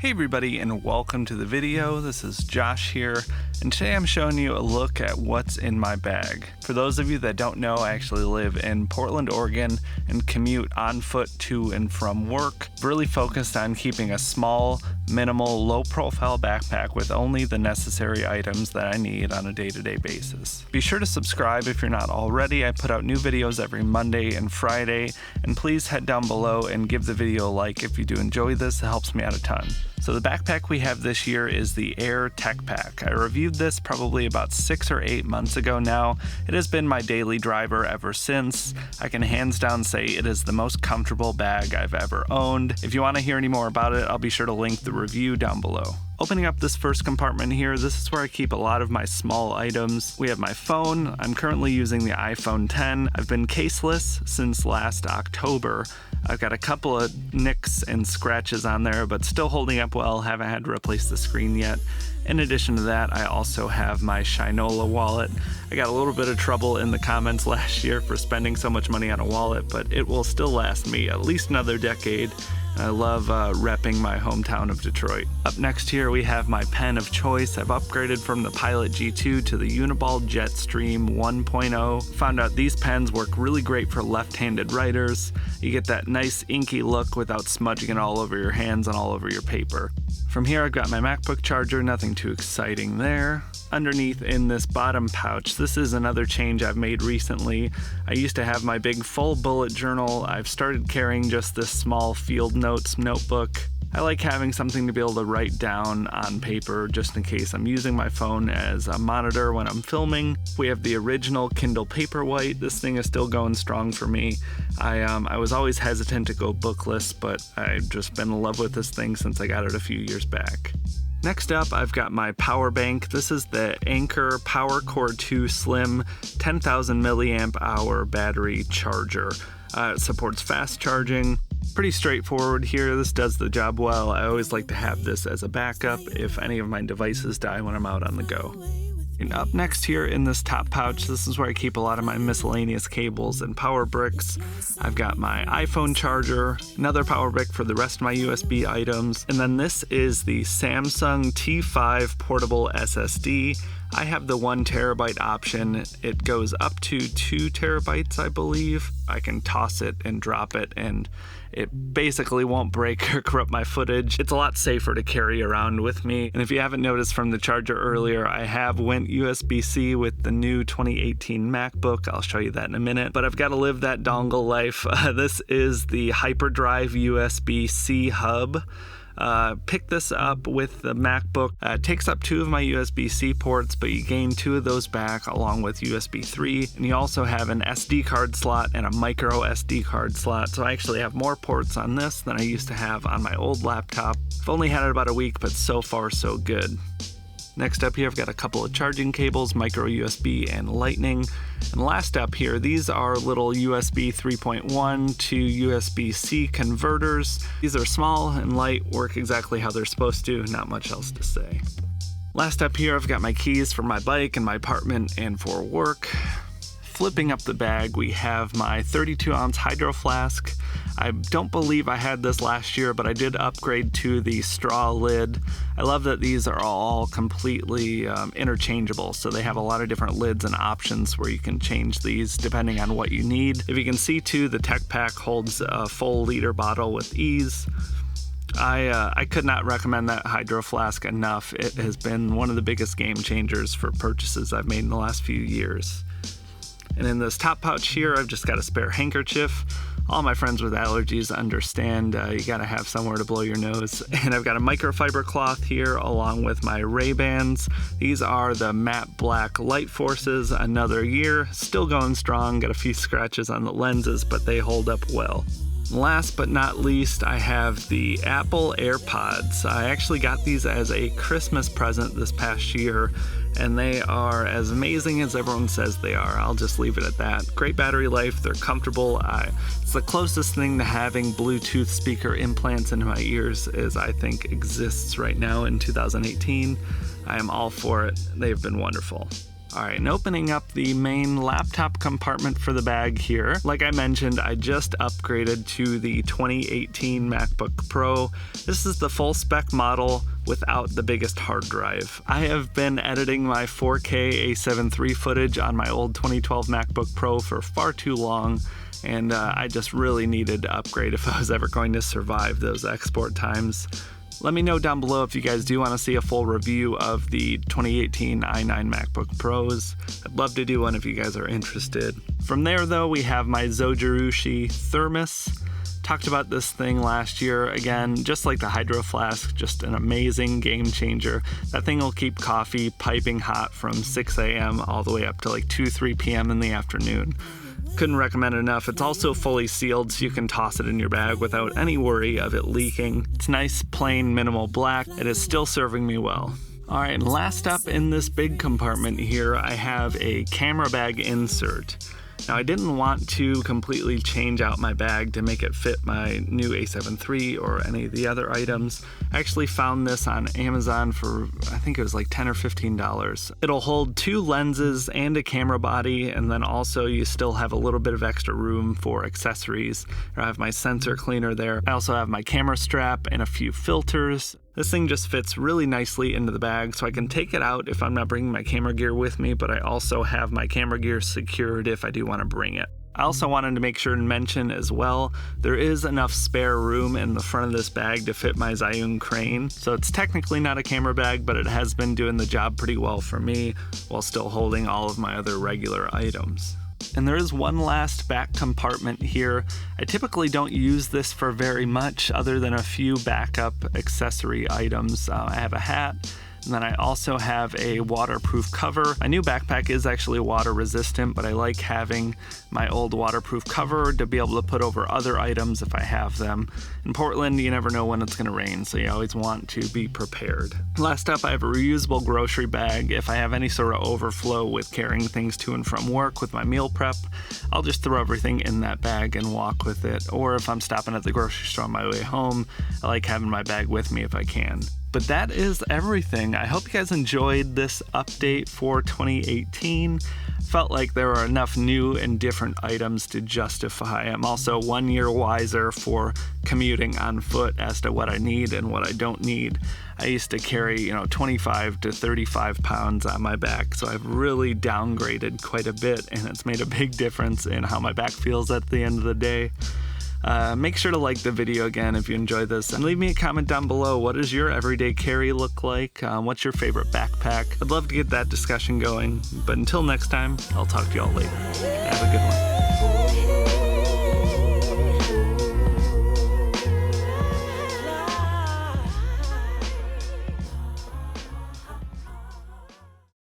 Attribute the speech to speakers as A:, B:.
A: Hey everybody, and welcome to the video. This is Josh here, and today I'm showing you a look at what's in my bag. For those of you that don't know, I actually live in Portland, Oregon, and commute on foot to and from work. Really focused on keeping a small, minimal, low-profile backpack with only the necessary items that I need on a day-to-day basis. Be sure to subscribe if you're not already. I put out new videos every Monday and Friday, and please head down below and give the video a like if you do enjoy this. It helps me out a ton. So the backpack we have this year is the Air Tech Pack. I reviewed this probably about 6 or 8 months ago now. It has been my daily driver ever since. I can hands down say it is the most comfortable bag I've ever owned. If you want to hear any more about it, I'll be sure to link the review down below. Opening up this first compartment here, this is where I keep a lot of my small items. We have my phone. I'm currently using the iPhone 10. I've been caseless since last October. I've got a couple of nicks and scratches on there, but still holding up well. Haven't had to replace the screen yet. In addition to that, I also have my Shinola wallet. I got a little bit of trouble in the comments last year for spending so much money on a wallet, but it will still last me at least another decade. I love repping my hometown of Detroit. Up next here we have my pen of choice. I've upgraded from the Pilot G2 to the Uniball Jetstream 1.0. Found out these pens work really great for left-handed writers. You get that nice inky look without smudging it all over your hands and all over your paper. From here I've got my MacBook Charger, nothing too exciting there. Underneath in this bottom pouch, this is another change I've made recently. I used to have my big full bullet journal. I've started carrying just this small field notes notebook. I like having something to be able to write down on paper just in case I'm using my phone as a monitor when I'm filming. We have the original Kindle Paperwhite. This thing is still going strong for me. I was always hesitant to go bookless, but I've just been in love with this thing since I got it a few years back. Next up, I've got my power bank. This is the Anker PowerCore 2 Slim 10,000 milliamp hour battery charger. It supports fast charging. Pretty straightforward here. This does the job well. I always like to have this as a backup if any of my devices die when I'm out on the go. And up next here in this top pouch, this is where I keep a lot of my miscellaneous cables and power bricks. I've got my iPhone charger, another power brick for the rest of my USB items, and then this is the Samsung T5 portable SSD. I have the 1 terabyte option. It goes up to 2 terabytes, I believe. I can toss it and drop it, and it basically won't break or corrupt my footage. It's a lot safer to carry around with me. And if you haven't noticed from the charger earlier, I have went USB-C with the new 2018 MacBook. I'll show you that in a minute, but I've got to live that dongle life. This is the Hyperdrive USB-C hub. Pick this up with the MacBook. It takes up 2 of my USB-C ports, but you gain 2 of those back along with USB 3. And you also have an SD card slot and a micro SD card slot. So I actually have more ports on this than I used to have on my old laptop. I've only had it about a week, but so far so good. Next up here, I've got a couple of charging cables, micro USB and Lightning. And last up here, these are little USB 3.1 to USB-C converters. These are small and light, work exactly how they're supposed to, not much else to say. Last up here, I've got my keys for my bike and my apartment and for work. Flipping up the bag, we have my 32-ounce hydro flask. I don't believe I had this last year, but I did upgrade to the straw lid. I love that these are all completely interchangeable, so they have a lot of different lids and options where you can change these depending on what you need. If you can see too, the Tech Pack holds a full liter bottle with ease. I could not recommend that hydro flask enough. It has been one of the biggest game changers for purchases I've made in the last few years. And in this top pouch here, I've just got a spare handkerchief. All my friends with allergies understand you gotta have somewhere to blow your nose. And I've got a microfiber cloth here along with my Ray-Bans. These are the matte black Light Forces, another year, still going strong. Got a few scratches on the lenses, but they hold up well. Last but not least, I have the Apple Airpods. I actually got these as a Christmas present this past year, and they are as amazing as everyone says they are. I'll just leave it at that. Great battery life, they're comfortable. It's the closest thing to having Bluetooth speaker implants in my ears as I think exists right now in 2018. I am all for it. They've been wonderful. Alright, and opening up the main laptop compartment for the bag here. Like I mentioned, I just upgraded to the 2018 MacBook Pro. This is the full spec model without the biggest hard drive. I have been editing my 4K A7 III footage on my old 2012 MacBook Pro for far too long, and I just really needed to upgrade if I was ever going to survive those export times. Let me know down below if you guys do want to see a full review of the 2018 i9 MacBook Pros. I'd love to do one if you guys are interested. From there though, we have my Zojirushi Thermos. Talked about this thing last year. Again, just like the Hydro Flask, just an amazing game changer. That thing will keep coffee piping hot from 6 a.m. all the way up to like 2-3 p.m. in the afternoon. Couldn't recommend it enough. It's also fully sealed, so you can toss it in your bag without any worry of it leaking. It's nice, plain, minimal black. It is still serving me well. Alright, and last up in this big compartment here, I have a camera bag insert. Now, I didn't want to completely change out my bag to make it fit my new A7 III or any of the other items. I actually found this on Amazon for, I think it was like $10 or $15. It'll hold 2 lenses and a camera body, and then also you still have a little bit of extra room for accessories. I have my sensor cleaner there. I also have my camera strap and a few filters. This thing just fits really nicely into the bag, so I can take it out if I'm not bringing my camera gear with me, but I also have my camera gear secured if I do want to bring it. I also wanted to make sure and mention as well, there is enough spare room in the front of this bag to fit my Zhiyun crane. So it's technically not a camera bag, but it has been doing the job pretty well for me while still holding all of my other regular items. And there is one last back compartment here. I typically don't use this for very much other than a few backup accessory items. I have a hat, and then I also have a waterproof cover. My new backpack is actually water resistant, but I like having my old waterproof cover to be able to put over other items if I have them. In Portland, you never know when it's gonna rain, so you always want to be prepared. Last up, I have a reusable grocery bag. If I have any sort of overflow with carrying things to and from work with my meal prep, I'll just throw everything in that bag and walk with it. Or if I'm stopping at the grocery store on my way home, I like having my bag with me if I can. But that is everything. I hope you guys enjoyed this update for 2018. Felt like there were enough new and different items to justify. I'm also 1 year wiser for commuting on foot as to what I need and what I don't need. I used to carry, 25 to 35 pounds on my back, so I've really downgraded quite a bit, and it's made a big difference in how my back feels at the end of the day. Make sure to like the video again if you enjoyed this, and leave me a comment down below. What does your everyday carry look like? What's your favorite backpack? I'd love to get that discussion going, but until next time, I'll talk to y'all later. Have a good one.